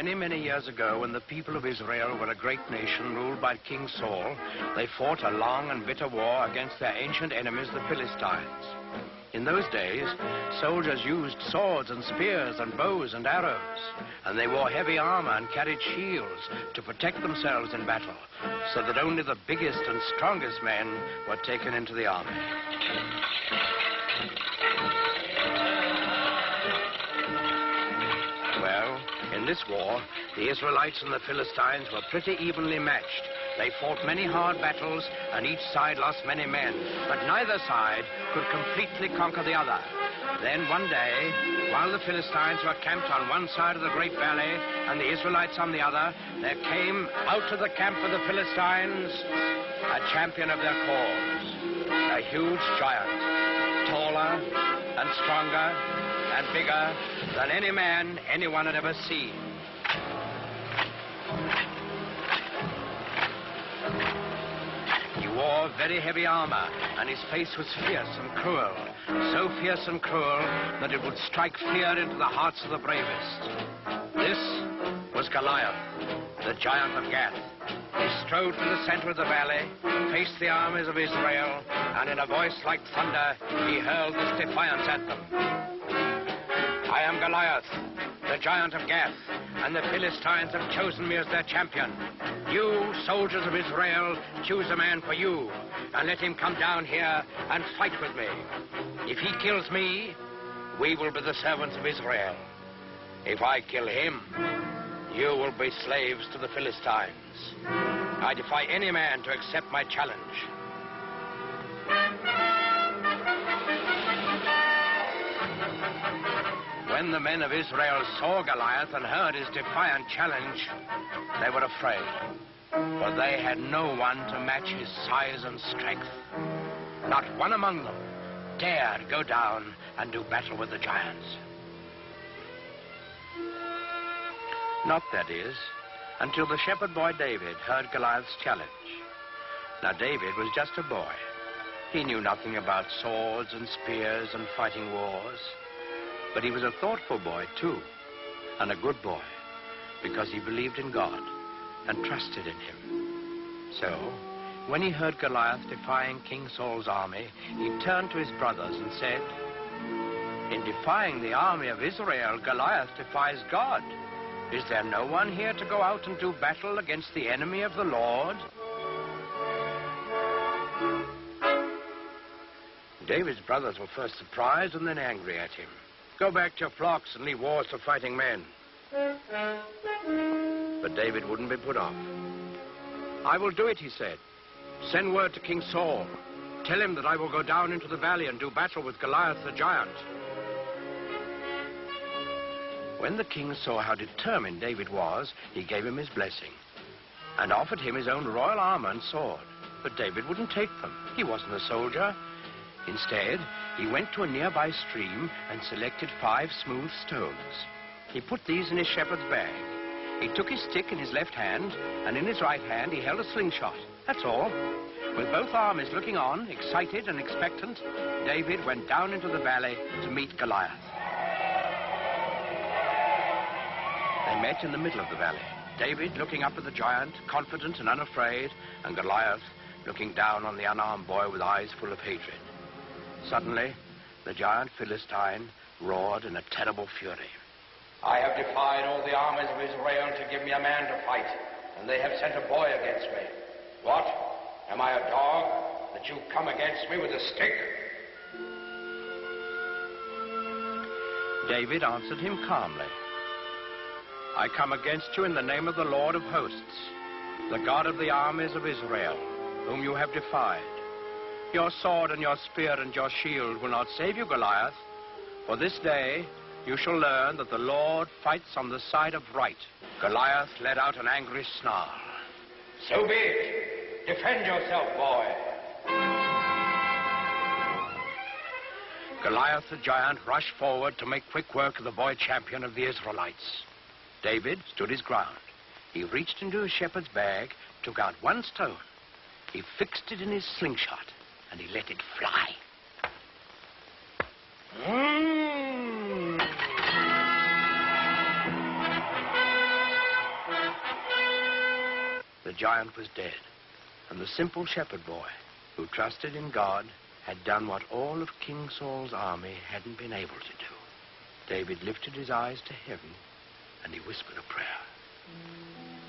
Many, many years ago, when the people of Israel were a great nation ruled by King Saul, they fought a long and bitter war against their ancient enemies, the Philistines. In those days, soldiers used swords and spears and bows and arrows, and they wore heavy armor and carried shields to protect themselves in battle, so that only the biggest and strongest men were taken into the army. Well, in this war, the Israelites and the Philistines were pretty evenly matched. They fought many hard battles, and each side lost many men, but neither side could completely conquer the other. Then one day, while the Philistines were camped on one side of the great valley and the Israelites on the other, there came out of the camp of the Philistines a champion of their cause, a huge giant, taller and stronger and bigger than any man anyone had ever seen. He wore very heavy armor, and his face was fierce and cruel, so fierce and cruel that it would strike fear into the hearts of the bravest. This was Goliath, the giant of Gath. He strode to the center of the valley, faced the armies of Israel, and in a voice like thunder, he hurled this defiance at them. I am Goliath, the giant of Gath, and the Philistines have chosen me as their champion. You, soldiers of Israel, choose a man for you, and let him come down here and fight with me. If he kills me, we will be the servants of Israel. If I kill him, you will be slaves to the Philistines. I defy any man to accept my challenge. When the men of Israel saw Goliath and heard his defiant challenge, they were afraid, for they had no one to match his size and strength. Not one among them dared go down and do battle with the giants. Not, that is, until the shepherd boy David heard Goliath's challenge. Now, David was just a boy. He knew nothing about swords and spears and fighting wars. But he was a thoughtful boy, too, and a good boy, because he believed in God and trusted in him. So, when he heard Goliath defying King Saul's army, he turned to his brothers and said, "In defying the army of Israel, Goliath defies God. Is there no one here to go out and do battle against the enemy of the Lord?" David's brothers were first surprised and then angry at him. "Go back to your flocks and leave wars to fighting men." But David wouldn't be put off. "I will do it," he said. "Send word to King Saul. Tell him that I will go down into the valley and do battle with Goliath the giant." When the king saw how determined David was, he gave him his blessing and offered him his own royal armor and sword. But David wouldn't take them. He wasn't a soldier. Instead, he went to a nearby stream and selected 5 smooth stones. He put these in his shepherd's bag. He took his stick in his left hand, and in his right hand he held a slingshot. That's all. With both armies looking on, excited and expectant, David went down into the valley to meet Goliath. They met in the middle of the valley. David looking up at the giant, confident and unafraid, and Goliath looking down on the unarmed boy with eyes full of hatred. Suddenly, the giant Philistine roared in a terrible fury. "I have defied all the armies of Israel to give me a man to fight, and they have sent a boy against me. What? Am I a dog that you come against me with a stick?" David answered him calmly. "I come against you in the name of the Lord of hosts, the God of the armies of Israel, whom you have defied. Your sword and your spear and your shield will not save you, Goliath, for this day you shall learn that the Lord fights on the side of right." Goliath let out an angry snarl. "So be it. Defend yourself, boy." Goliath the giant rushed forward to make quick work of the boy champion of the Israelites. David stood his ground. He reached into his shepherd's bag, took out one stone. He fixed it in his slingshot, and he let it fly. the giant was dead, and the simple shepherd boy, who trusted in God, had done what all of King Saul's army hadn't been able to do. David lifted his eyes to heaven, and he whispered a prayer.